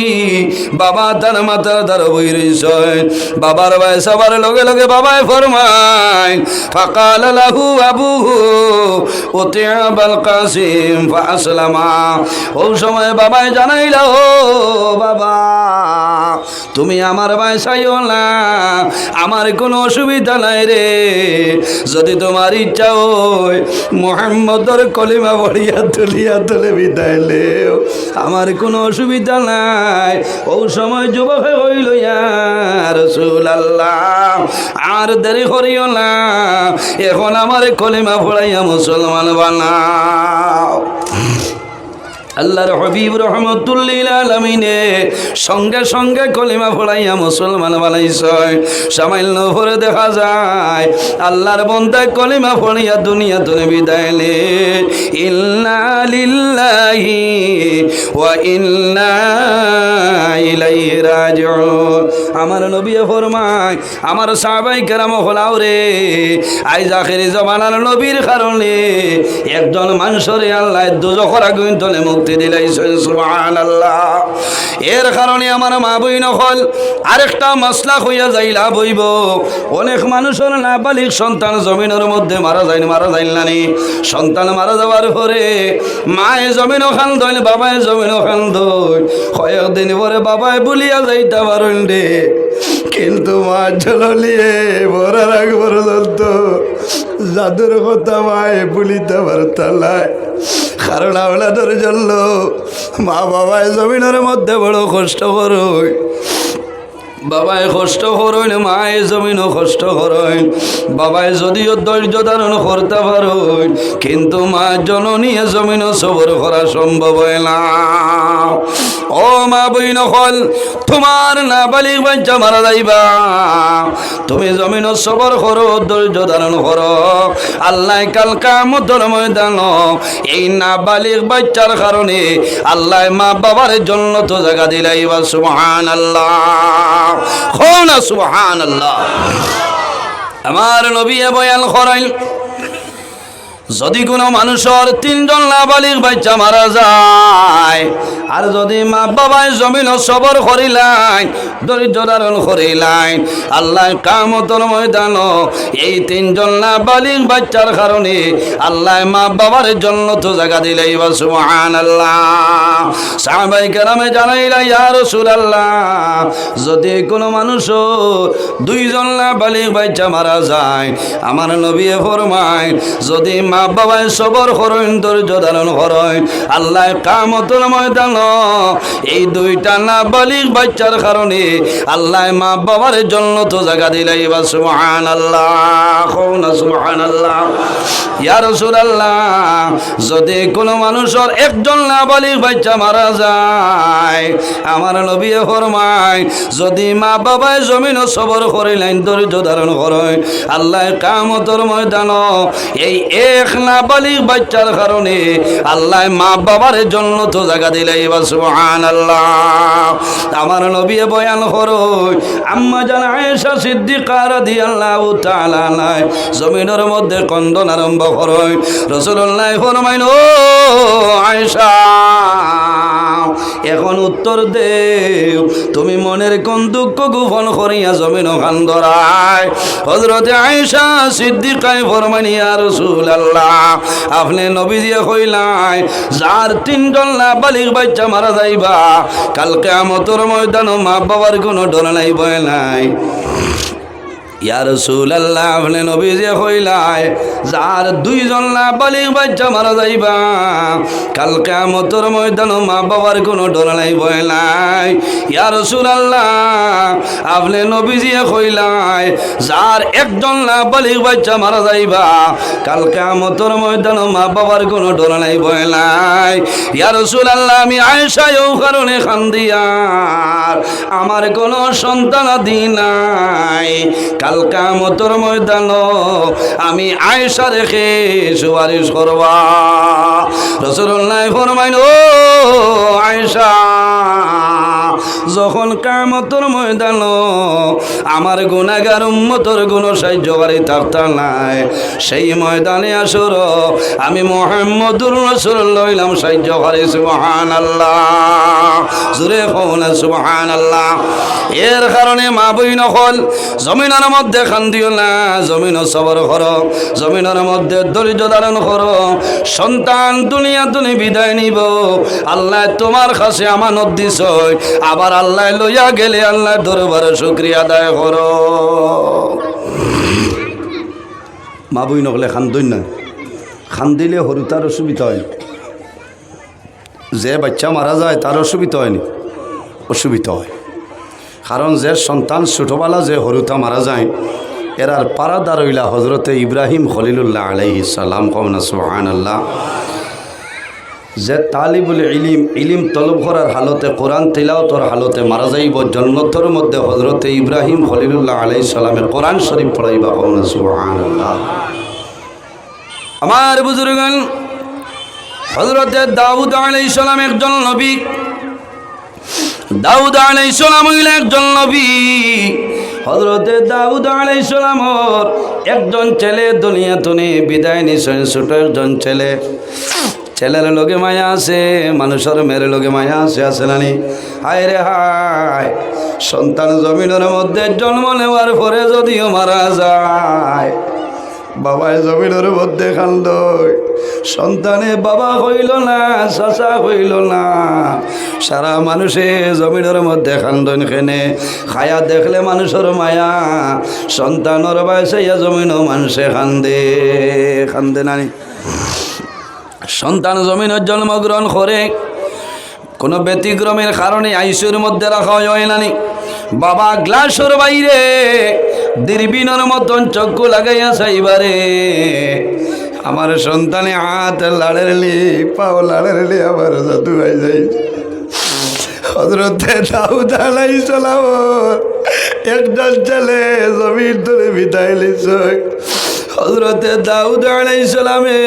বাবা তার মাথার দ্বারা বই রইছেন বাবার ভাই সবার লগে লগে বাবায় ফরমায় ফাকাল লাহু আবুহু উতিআবাল কাসিম ফাসলামা। ওই সময় বাবায় জানাইলা ও বাবা তুমি আমার ভাই চাইও না আমার কোনো অসুবিধা নাই রে যদি তোমার ইচ্ছা হয় মুহাম্মদর কলিমা পড়িয়া তুলিয়া তুলে বিদায় লেও আমার কোনো অসুবিধা নাই। ওই সময় যুবকে হইল ইয়া রাসূলুল্লাহ আর দেরি করিও না এখন আমার কলিমা পড়াইয়া মুসলমান বানাও। আল্লাহর হাবিব রাহমাতুল লিল আলামিনে সঙ্গে সঙ্গে কলিমা পড়াইয়া মুসলমান বানাইছে। সামান্য পরে দেখা যায় আল্লাহর বান্দা কলিমা পড়িয়া দুনিয়া থেকে বিদায় নে। ইন্না লিল্লাহি ওয়া ইন্না ইলাইহি রাজিউন। আমার নবী ফরমায় আমার সাহাবায়ে কেরাম হলাও রে আইজ আখিরি জামানার নবীর কারণে একজন মানুষরে আল্লাহ দোজখের আগুন থেকে মুক্তি দিলাইছেন সুবহানাল্লাহ। এর কারণে আমার মা বই নকল আরেকটা মাসলা হইয়া যাইলা বইব অনেক মানুষের নাবালিগ সন্তান জমিনের মধ্যে মারা যায় না নি সন্তান মারা যাওয়ার পরে মায়ে জমিন খান দইল বাবায় জমিন খান দই কয়েকদিন পরে বাবায় বলিয়া যাইতে পারেন রে কিন্তু মা জলিয়ে বরার আগ পর্যন্ত জাদুর কথা মায়ে বলিতে পারতালায় কারণ আওলাদের জন্য মা বাবায় জমিনের মধ্যে বড় কষ্ট করই বাবায় কষ্ট করইন মায়ে জমিনও কষ্ট করইন বাবায় যদিও ধৈর্য ধারণ করতে পারইন কিন্তু মা জননীয়ে জমিনও সবর করা সম্ভব হয় না। ও মা বইন হল তোমার নাবালিগ বাচ্চা মারা যাইবা তুমি জমিনও সবর করো ধৈর্য ধারণ করো আল্লাহ কাল কিয়ামতের ময়দানে এই নাবালিগ বাচ্চার কারণে আল্লাহ মা বাবার জন্য তো জায়গা দিলাইবা সুবহানাল্লাহ খোনা সুবহানাল্লাহ। আমার নবী বয়ান করেন যদি কোনো মানুষের তিনজন নাবালিগ বাচ্চা মারা যায় আর যদি মা বাবায় জমিন সবর করিলাই দরিদ্র ধারণ করিলাই আল্লাহ কিয়ামতের ময়দান এই তিনজন নাবালিগ বাচ্চার কারণে আল্লাহ মা বাবার জান্নাত জায়গা দিলাই বা সুবহানাল্লাহ। সাহাবায়ে কেরামে জানাইলা ইয়া রাসূলুল্লাহ যদি কোনো মানুষ দুইজন নাবালিগ বাচ্চা মারা যায় আমার নবী ফরমায় যদি মা বাবায় সবর করেন ধৈর্য ধারণ করেন আল্লাহ কিয়ামতের ময়দান এই দুইটা নাবালিগ বাচ্চার কারণে আল্লাহ মা বাবার জান্নাত জায়গা দিলাই বা সুবহানাল্লাহ কওনা সুবহানাল্লাহ। ইয়া রাসূলুল্লাহ যদি কোনো মানুষের একজন নাবালিগ বাচ্চা মারা যায় আমার নবী ফরমায় যদি মা বাবায় জমিন সবর করিলেন ধৈর্য ধারণ করেন আল্লাহ কিয়ামতের ময়দান এই এক নাবালিগ বাচ্চার কারণে আল্লাহ মা বাবার জান্নাত জায়গা দিলাই বা সুবহানাল্লাহ। আমার নবী বয়ান করো আম্মা জান আয়েশা সিদ্দিকা রাদিয়াল্লাহু তাআলা আনহা জমিনের মধ্যে কন্দন আরম্ভ করেন রাসূলুল্লাহ ফরমাইল ও আয়েশা এখন উত্তর দেও তুমি মনের কোন দুঃখ গোপন করিয়া জমিন কান্দরায় হযরত আয়েশা সিদ্দিকায় ফরমাইল ইয়া রাসূলুল্লাহ আপনি নবী দিয়ে কইলাই যার তিনজন নাবালিগ বাচ্চা মারা যাইবা কাল কিয়ামতের ময়দানে মা বাবার কোনো ডর নাই ভয় নাই। ইয়া রাসূলুল্লাহ আপনি নবী যে কইলাই যার দুইজন নাবালিগ বাচ্চা মারা যাইবা কাল কিয়ামতের ময়দানে মা বাবার কোনো ডর নাই ভয় নাই। ইয়া রাসূলুল্লাহ আপনি নবী যে কইলাই যার একজন নাবালিগ বাচ্চা মারা যাইবা কাল কিয়ামতের ময়দানে মা বাবার কোনো ডর নাই ভয় নাই। ইয়া রাসূলুল্লাহ আমি আয়েশা এই কারণে কান্দিয়ার আমার কোনো সন্তান আদি নাই কাল কিয়ামতের ময়দান আমি আয়েশা রেখে সুপারিশ করবা। রাসূলুল্লাহ ফরমাইল ও আয়েশা যখন কিয়ামতের ময়দান আমার গুনাহগার উম্মতের কোনো সাহায্যকারী থাকতা নাই সেই ময়দানে আসর আমি মুহাম্মদুর রাসূলুল্লাহ হইলাম সাহায্যকারী সুবহানাল্লাহ জোরে কওনা সুবহানাল্লাহ। এর কারণে মা বইন হল জমিনের মধ্যে কান্দিও না জমিন সবর করো জমিনের মধ্যে ধৈর্য ধারণ করো সন্তান দুনিয়া তুমি বিদায় নিব আল্লাহ তোমার কাছে আমানত দিছ আবার আল্লাহ লইয়া গেলে আল্লাহ দরবারে শুকরিয়া আদায় করো। মা বই নকলে খান্দই না খান্দিলে সরু তার অসুবিধা হয় যে বাচ্চা মারা যায় তার অসুবিধা হয়নি অসুবিধা হয় কারণ যে সন্তান ছোটবেলা যে হরুতা মারা যায় এরার পারাদার হইলা হজরতে ইব্রাহিম খলিলুল্লাহ আলাইহিস সালাম কওনা সুবহানাল্লাহ। যে তালিবুল ইলিম ইলিম তলব করার হালতে কোরআন তিলাওয়াতের হালতে মারা যাইব জান্নাতের মধ্যে হজরতে ইব্রাহিম খলিলুল্লাহ আলাইহিস সালামে কোরআন শরীফ পড়াইবা কওনা সুবহানাল্লাহ। আমার বুজুর্গগণ হজরতে দাউদ আলাইহিস সালাম একজন নবী দাউদ আলাইহিস সালাম হইলেন একজন নবী হজরতে দাউদ আলাইহিস সালামর একজন ছেলে দুনিয়া থেকে বিদায় নিছেন ছোট একজন ছেলে ছেলের লগে মায়া আছে মানুষের মেয়ের লগে মায়া আছে নানি হায় রে হায় সন্তান জমিনের মধ্যে জন্ম নেওয়ার পরে যদিও মারা যায় বাবায় জমিনের মধ্যে কান্দয় সন্তানে বাবা হইল না চাচা হইল না সারা মানুষে জমিনের মধ্যে কান্দন খেনে খায়া দেখলে মানুষের মায়া সন্তানের বয়সে জমিন মানুষে কান্দে কান্দে নানি সন্তান জমিনের জন্মগ্রহণ করে কোনো ব্যতিক্রমের কারণে আইসিউর মধ্যে রাখা হয় নানি বাবা গ্লাসের বাইরে দূরবীনের মতন চক্ষু লাগাইয়া চাইবারে আমার সন্তানে হাত লাড়েলি পাও লাড়েলি আমার জাদু হয়ে যাই হযরতে দাউদ আলাইহিস সালাম একজন ছেলে জমির ধরে বিদায় লিছে হযরতে দাউদ আলাইহিস সালামে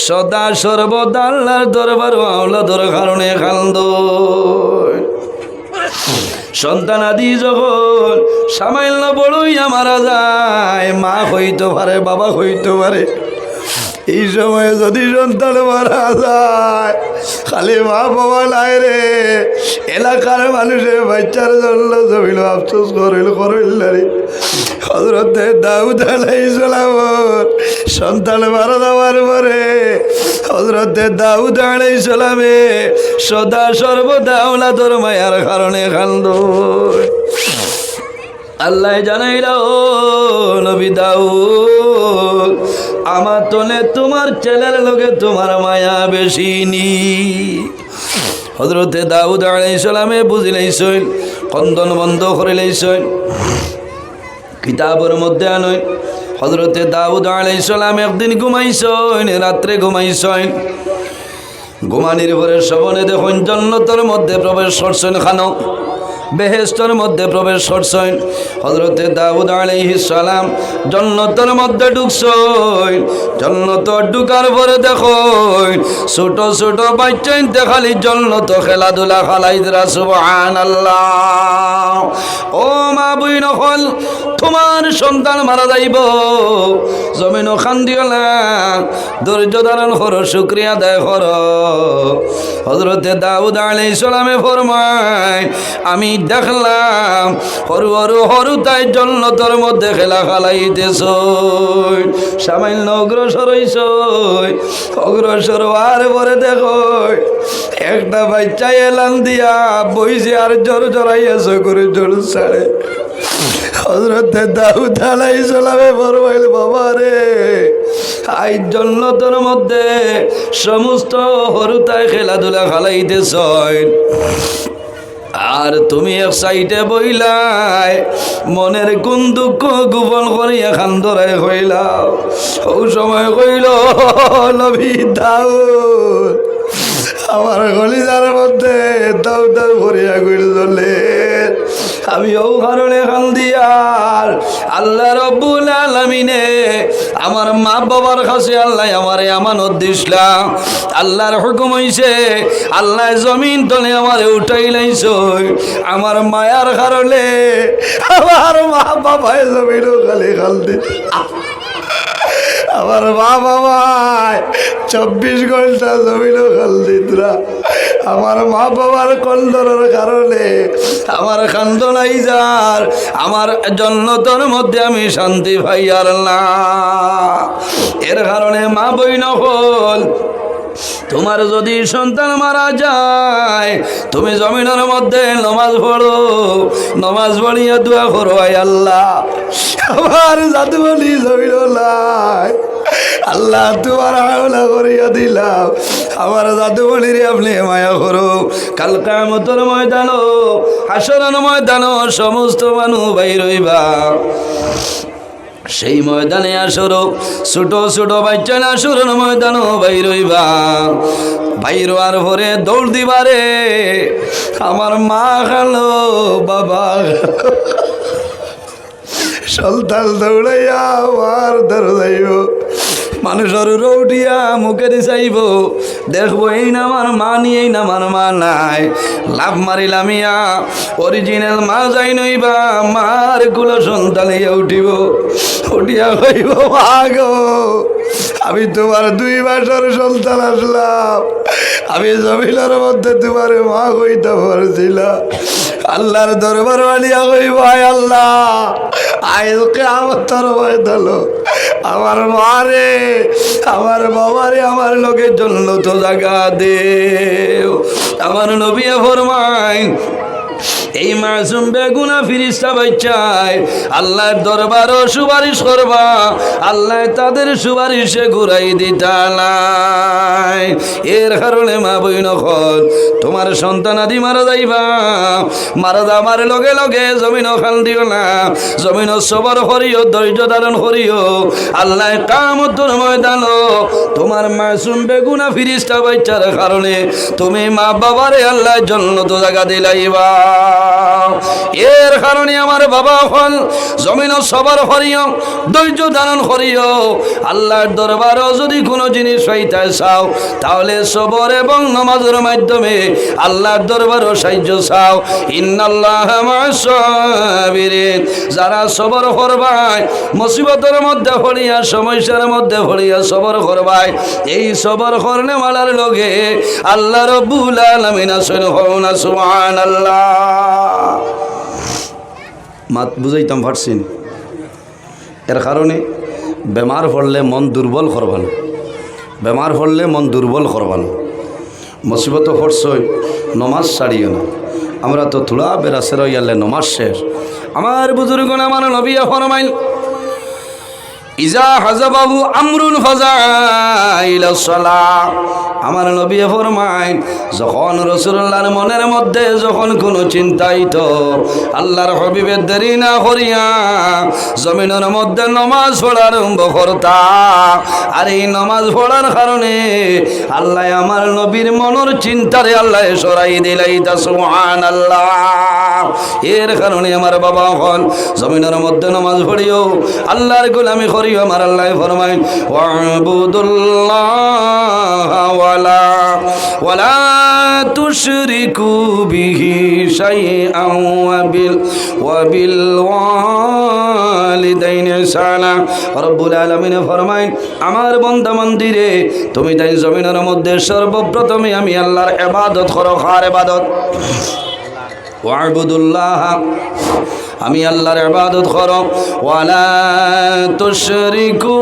সদা সর্বদা আল্লাহর দরবার আওলাদের কারণে কান্দয় সন্তান আদি যখন সামান্য বড়ইয়া মারা যায় মা হইতে পারে বাবা হইতে পারে এই সময়ে যদি সন্তান মারা যায়, খালি মা বাবা নাই রে, এলাকার মানুষের বাচ্চার জন্য জমিল আফসোস করিল রে। হযরতে দাউদ আলাইহিস সালাম সন্তান মারা যাওয়ার পরে হযরতে দাউদ আলাইহিস সালামে সদা সর্বদা আওলাদর মায়ার কারণে কান্দো। আল্লাহ জানাইল, ও নবী দাউদ, আমার তোলে তোমার ছেলের লগে তোমার মায়া বেশি নি। হযরতে দাউদ আলাইহিস সালামে বুঝিলাইছেন, কন্দন বন্ধ করিলাইছেন। কিতাবের মধ্যে আনই হযরতে দাউদ আলাইহিস সালাম একদিন ঘুমাইছেন, রাত্রে ঘুমাইছেন। ঘুমানির পরে স্বপ্নে দেখুন জান্নাতের মধ্যে প্রবেশ করছেন, খানো বেহেশতের মধ্যে প্রবেশ করছেন। হযরতে দাউদ আলাইহিস সালাম জান্নাতের মধ্যে ঢুকছেন। জান্নাত ঢুকার পরে দেখুন ছোট ছোট বাচ্চাইতে খালি জান্নাত খেলাধুলা খালাইদরা। সুবহানাল্লাহ। ও মা বইন হল, তোমার সন্তান মারা যাইব, জমিন খান্দিও না, ধৈর্য ধারণ করো, শুকরিয়া আদায় করো। হযরতে দাউদ আলাইহিস সালামে ফরমায়, আমি দেখলাম হরু হরু হরু তাই জান্নাতের মধ্যে খেলা খালাইতেছ। সামান্য অগ্রসর হইছ, অগ্রসর হওয়ার পরে দেখো একটা বাচ্চা এলান দিয়া বইছে আর জোর জড়াইয়াছ করে জোর ছাড়ে। হযরতে দাউদ আলাইহিস সালামে ফরমাইল, বাবা রে, আই জান্নাতের মধ্যে সমস্ত হরুতায় খেলাধুলা খালাইতেছ, আর তুমি এক সাইডে বইলাই মনের কোন দুঃখ গোপন করিয়া খান্দরায় হইলাও। ও সময় কইল, নবী দাউদ, আমার কলিজার মধ্যে দাউ দাউ ভরিয়া গইল চলে। আমি ও কারণে কান্দিয়ার আল্লাহ রব্বুল আলামিনে আমার মা বাবার কাছে আল্লাহ আমারে আমানত দিছিলাম। আল্লাহর হুকুম হইছে, আল্লাহ জমিন তলে আমারে উঠাই লাইছ। আমার মায়ার কারণে আমার মা বাবায় জমিনও খালি খালদি। আমার মা বাবায় 24 ঘন্টা জমিনও খাল দিতরা। আমার মা বাবার কন্দনের কারণে আমার কান্দ নাই যার, আমার জান্নাতের মধ্যে আমি শান্তি পাই আর না। এর কারণে মা বইন হল, তোমার যদি সন্তান মারা যায়, তুমি জমিনের মধ্যে নামাজ পড়ো, নামাজ পড়িয়া দোয়া করো, আয় আল্লাহ আমার জাদু বলি জমিন নাই, আল্লাহ তোমার হাওলা করিয়া দিলাম, আমার জাদু বলি রে আপনি মায়া করো। কাল কিয়ামতের ময়দানো, হাসরের ময়দানো সমস্ত মানুষ বাইর হইবা। সেই ময়দানে আসর ছোট ছোট বাচ্চা আসরের ময়দানও বাইর হইবা। বাইর হওয়ার পরে দৌড় দিবারে, আমার মা খালো, বাবা সন্তান দৌড়াইয়া আমার ধরে যাইব। মানুষের রৌটিয়া মুখে চাইব, দেখবো এই না আমার মা নিয়ে, এই না আমার মা নাই। লাভ মারিলামিয়া অরিজিনাল মা যাই নইবা, মার কুলো সন্তান উঠিব। উঠিয়া হইব, মা গো, আমি তোমার 2 মাসের সন্তান আসলাম, আমি জমিনের মধ্যে তোমার মা হইতে পারছিলাম। আল্লাহর দরবার বানিয়া হইব, আয় আল্লাহ আজকে আমার তরবায় দিল, আমার মা রে, আমার বাবা রে, আমার লোকের জন্য তো জায়গা দেও। আমার নবী ফরমায়, এই মাসুম বেগুনা ফিরিস্তা বাচ্চায় আল্লাহর দরবারও সুপারিশ করবা, আল্লাহ তাদের সুপারিশে ঘুরাই দিতা নাই। এর কারণে মা বইন হল, তোমার সন্তান আদি মারা যাইবা, মারা যাবার লগে লগে জমিন খাল দিও না, জমিন সবর করিও, ধৈর্য ধারণ করিও। আল্লাহ কিয়ামতের ময়দানো তোমার মাসুম বেগুনা ফিরিস্তা বাচ্চার কারণে তুমি মা বাবারে আল্লাহ জান্নাত জায়গা দিলাইবা। যাও। এর কারণে আমার বাবা হল জমিন সবার করিও, ধৈর্য ধারণ করিও। আল্লাহর দরবারও যদি কোনো জিনিস হইতে চাও তাহলে সবর এবং নামাজের মাধ্যমে আল্লাহর দরবারও সাহায্য চাও। ইন্নাল্লাহা মা'আস সাবিরিন, যারা সবর করবাই, মুসিবতের মধ্যে পড়িয়া, সমস্যার মধ্যে পড়িয়া সবর করবাই, এই সবর করনে ওয়ালার লগে আল্লাহ রাব্বুল আলামিন আছেন। হওনা সুবহানাল্লাহ। মাত বুঝাইতাম পারছেন? এর কারণে বেমার পড়লে মন দুর্বল করবানো, বেমার পড়লে মন দুর্বল করবানো। মুসিবত পড়ছই নমাজ ছাড়িও না। আমরা তো থোড়া বেরাসের ইয়ালে নমাজ শেষ। আমার বুজুর্গণ, আমার নবী ফরমাইল, ইজা হাজাবাহু আমরুন ফাজাইলা সালাহ। আমার নবী ফরমাইন, যখন রাসূলুল্লাহর মনের মধ্যে যখন কোনো চিন্তাইত, আল্লাহর হাবিবের দেরি না করিয়া জমিনের মধ্যে নামাজ পড়া আরম্ভ করতা। আর এই নামাজ পড়ার কারণে আল্লাহ আমার নবীর মনের চিন্তারে আল্লাহ সরাই দিলাইতা। সুবহানাল্লাহ। এর কারণে আমার বাবা হল জমিনের মধ্যে নামাজ পড়িও, আল্লাহর গোলামি করিও। আমার আল্লাহ ফরমাইন, ওয়াবুদুল্লাহ ওয়ালা তুশরিকু বিহি শাইআন ওয়াবিল ওয়ালিদাইনি ইহসানা। রব্বুল আলামিন ফরমাইন, আমার বান্দা মন্দিরে তুমি তাই জমিনের মধ্যে সর্বপ্রথমে আমি আল্লাহর ইবাদত করো। কার ইবাদত? ওয়াবুদুল্লাহ, আমি আল্লাহর ইবাদত করো। ওয়ালা তুশরিকু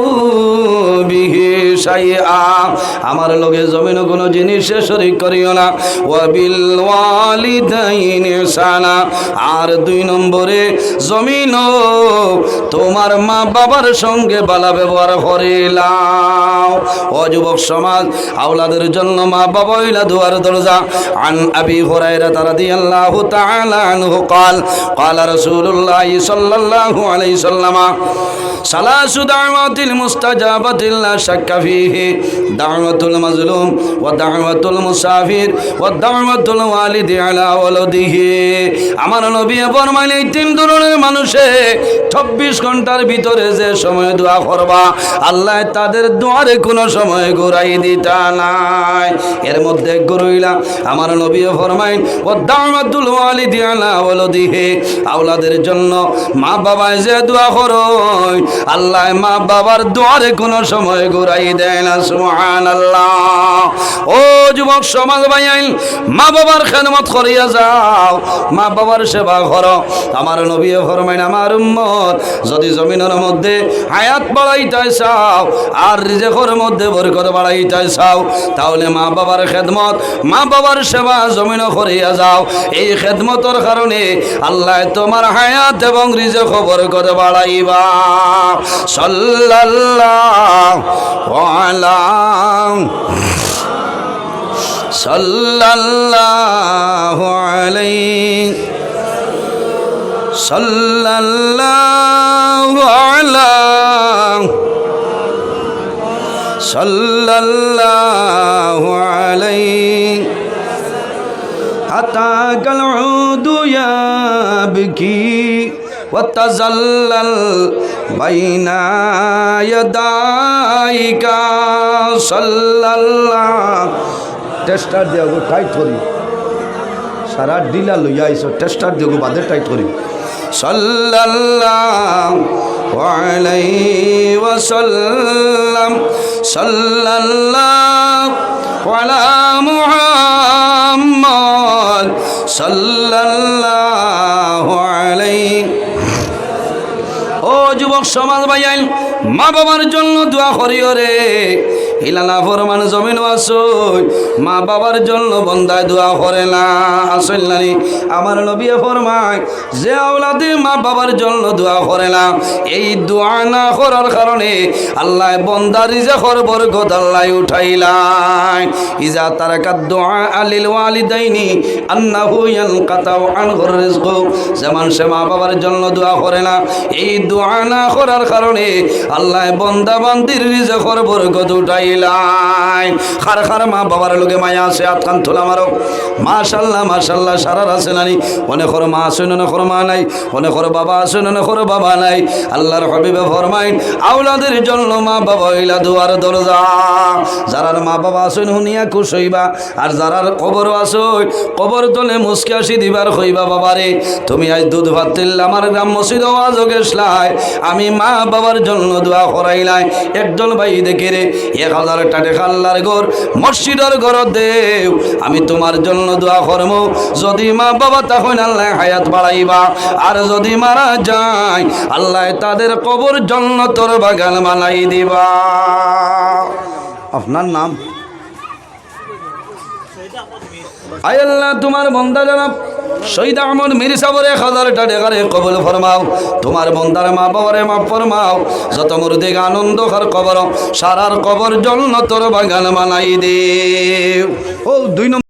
বিহি শাইআ, আমার লগে জমিনে কোনো জিনিসে শরীক করিও না। ওয়াবিল ওয়ালিদাইনি ইহসানা, আর 2 নম্বরে জমিন তোমার মা বাবার সঙ্গে ভালো ব্যবহার করিলাও। ও যুবক সমাজ, আওলাদের জন্য মা বাবা হইলা দুয়ার দরজা। আন আবি হুরায়রা রাদিয়াল্লাহু তাআলা আনহু قال قال رسول الله صلى الله عليه وسلم ثلاث دعوات المستجابة لا شك فيه دعوة المظلوم ودعوة المسافر ودعوة الوالد على ولده। আমার নবী ফরমাইলেন, এই 3 ধরনের মানুষে 24 ঘন্টার ভিতরে যে সময় দোয়া করবা, আল্লাহ তাদের দোয়ারে কোনো সময় ঘুরাই দিতা নাই। এর মধ্যে গরইলা আমার নবী ফরমাইন, ওয়াদাওয়াতুল ওয়ালিদি আলা ওয়ালাদিহি, আওলাদের জন্য মা বাবা যে দোয়া করো, আল্লাহ মা বাবার দোয়ারে কোনো সময় ঘুরাই দেয় না। সুবহানাল্লাহ। ও যুবক সমাজ ভাইয়াইন, মা বাবার খেদমত করিয়া যাও, মা বাবার সেবা করো। আমার নবী ফরমাইন, আমার উম্মত যদি জমিনের মধ্যে হায়াত বাড়াইতে চাও আর রিজেকের মধ্যে বরকত বাড়াইতে চাও, তাহলে মা বাবার খেদমত, মা বাবার সেবা জমিন করিয়া যাও। এই খেদমতের কারণে আল্লাহ তোমার হায়াত এবং রিজেক বরকত বাড়াইবা। সাল্লাল্লাহু আলাইহি সাল্লাল্লাহু আলাইহি আতাকাল উদু ইয়াবকি ওয়াতাজাল্লাল বাইনা ইয়াদাইকা। সাল্লাল্লাহু, টেস্টার দিয়া গো টাইট করি, সারা ডিলা লইয়া আইছো, টেস্টার দিয়া গো বাদে টাইট করি। সাল্লাল্লাহু আলাইহি ওয়াসাল্লাম সাল্লাল্লাহু আলা মুহাম্মদ সাল্লাল্লাহু আলাইহি। ও যুবক সমাজ ভাইয়াইন, মা বাবার জন্য দোয়া করিও রে। হিলালা ফরমান জমিন আসই, মা বাবার জন্য বন্দায় দোয়া করে না। আসল নানি আমার নবী ফরমায়, যে আওলাদে মা বাবার জন্য দোয়া করে না, এই দোয়া না করার কারণে আল্লাহ বন্দার রিজেকের বরকত আল্লাহ উঠাইলাই। ইজা তারাকাদ দুআ আলিল ওয়ালিদাইনি আন্নাহু ইয়ানকাতাউ আনহুর রিজকু, যেমন সে মা বাবার জন্য দোয়া করে না, এই দোয়া না করার কারণে আল্লাহ বন্দা বান্দির রিজেকের বরকত উঠাই বাবাইলাই খার খার মা বাবার লোকে মায়া আছে আতখান তোলা মারো মাশাল্লাহ মাশাল্লাহ সারার আছে নানি অনেকর মা আছে অনেকর মা নাই অনেকর বাবা আছে অনেকর বাবা নাই আল্লাহর হাবিবে ফরমাইন আওলাদের জন্য মা বাবা হইলা দুয়ার দরজা যারার মা বাবা আছেন হুনিয়া খুশ হইবা আর যারার কবর আছে কবর তলে মুসকে আসি দিবার হইবা বাবারে তুমি আজ দুধ ভাত তেল আমার গ্রাম মসজিদ আওয়াজ গেছলাই আমি মা বাবার জন্য দোয়া করাইলাই একজন ভাই দেখে রে 1000 টাকা আল্লাহর ঘর মসজিদের ঘর দেও আমি তোমার জন্য দোয়া করব যদি মা বাবা তখন আল্লাহ হায়াত বাড়াইবা আর যদি মারা যায় আল্লাহ তাদের কবর জান্নাতের বাগান বানাই দিবা আপনার নাম আয় আল্লাহ তোমার বন্দা জনাব শহীদ আহমদ মীর সাহেবের 1000 টাকা কবুল ফরমাও তোমার বন্দার মা বাবারে মাফ ফরমাও যত মুর্দে আনন্দ কর কবর সারার কবর জান্নাতের বাগান বানাই দেও ও 2 নম্বর